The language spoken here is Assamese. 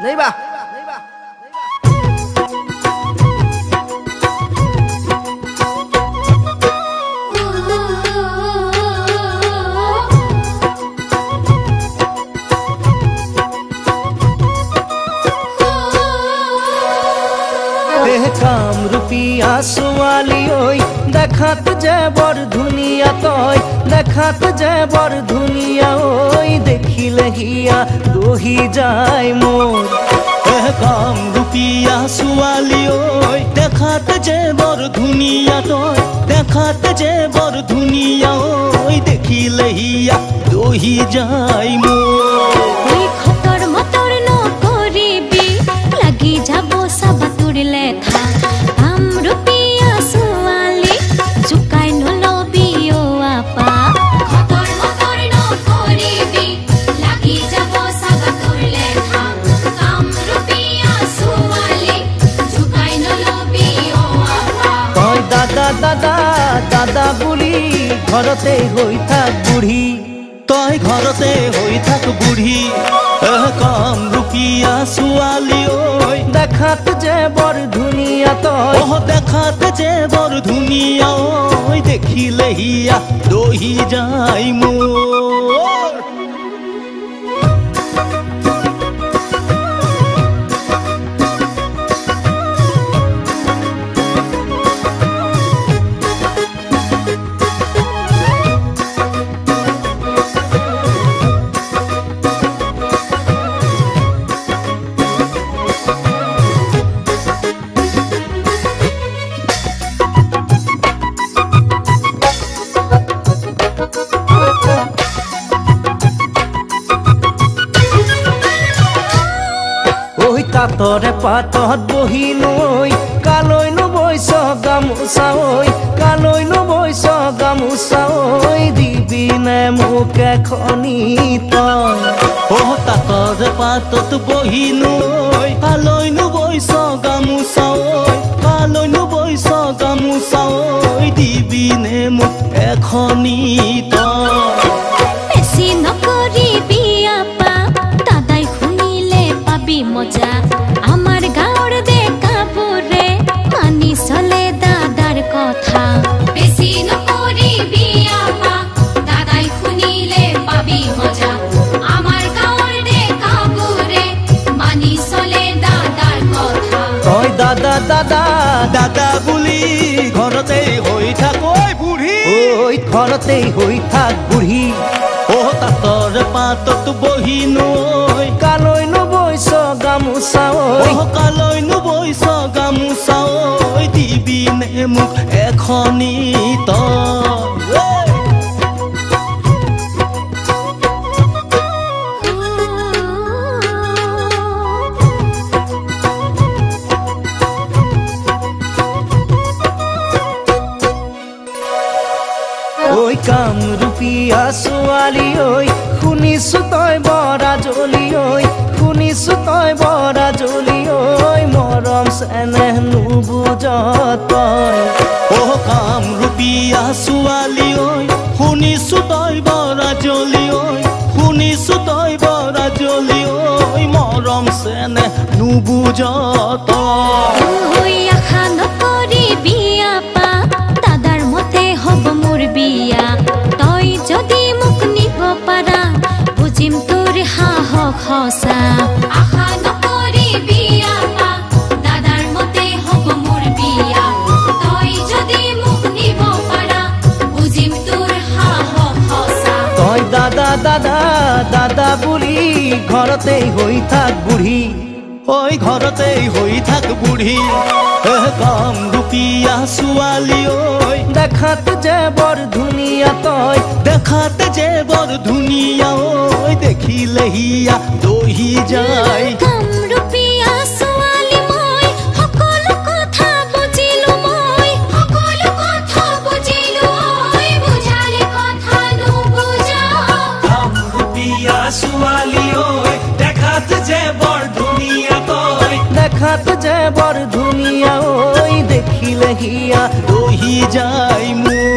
नहीं बा काम रुपिया सुवाली ओई देखात जेबर दुनिया तोय देखात जेबर दुनिया ओई देखिले हिया दोही जाय मोर काम रुपिया सुवाली ओई देखात जेबर दुनिया तोय देखात जेबर दुनिया ओई देखिले हिया दोही जाय मोर खतर मतर न करिबी लागि जाबो सब तुरले था काम रुपिया सुवाली झुकाई न लबियो आपा खतर मतर न करिबी लागि जाबो सब तुरले था काम रुपिया सुवाली झुकाई न लबियो आपा तोय दादा दादा दादा बुली घरते होई थाक बुढ़ी तोय घरते होई थाक बुढ़ी काम रुपिया सुवाली ओई देखात जेबर दुनिया तोय ओह देखात जेबर दुनिया ओई देखिले हिया दोही जाय मोर तोरे पातत बहिनोई कालय नबयस गामोसा ओई कालय नबयस गामोसा ओई दिबिने मुख एखनि तय ओह तातरे पातत बहिनोई कालय नबयस गामोसा ओई कालय नबयस गामोसा ओई दिबिने मुख एखनि तय बेसी नकरिबी आपा दादाई खुनिले पाबी मजा আমার গাঁর দেখা পুরে মানি চলে দাদার কথা বেশি নকরিবি আপা দাদাই শুনিলে পাবি মজা আমার গাঁর দেখা পুরে মানি চলে দাদার কথা তই দাদা দাদা দাদা বুলি ঘৰতে হৈ থাক ঐ বুঢ়ী ওই ঘৰতে হৈ থাক বুঢ়ী ও তাতৰে পাতত বহি নৈ কালৈ নবৈছ গামোচা ওই কালৈ নবৈছ গামোচা ঐ দিবিনে মোক এখনি তই ওই কাম রুপিয়া ছোৱালী ঐ শুনিছো তই বৰা জ্বলি ঐ শুনিছো তই বৰা জ্বলি ঐ মৰম চেনেহ নুবুজ তই ও কাম ৰুপিয়া ছোৱালী ঐ শুনিছো তই বৰা জ্বলি ঐ শুনিছো তই বৰা জ্বলি ঐ মৰম চেনেহ নুবুজ তই আশা নকৰিবি আপা দাদাৰ মতে হ'ব মোৰ বিয়া তই যদি মোক নিব পাৰা বুজিম তোৰ সাহস সঁচা আশা নকৰিবি আপা দাদাৰ মতে হ'ব মোৰ বিয়া তই যদি মোক নিব পাৰা বুজিম তোৰ সাহস সঁচা তই দাদা দাদা দাদা বুলি ঘৰতেই হৈ থাক বুঢ়ী ওই ঘৰতে হৈ থাক বুঢ়ী কাম ৰুপিয়া ছোৱালী ঐ দেখাত যে বৰ ধুনীয়া তই দেখাত যে বৰ ধুনীয়া ঐ দেখিলে হিয়া দহি যায় কাম ৰুপিয়া ছোৱালী মই সকলো কথা বুজিলো মই সকলো কথা বুজিলো ঐ বুঝালে কথা নুবুজা কাম রুপিয়া ছোৱালী ঐ দেখাত যে বৰ ধুনীয়া তই দেখাত যে বৰ ধুনীয়া ঐ দেখিলে হিয়া দহি যায় মোৰ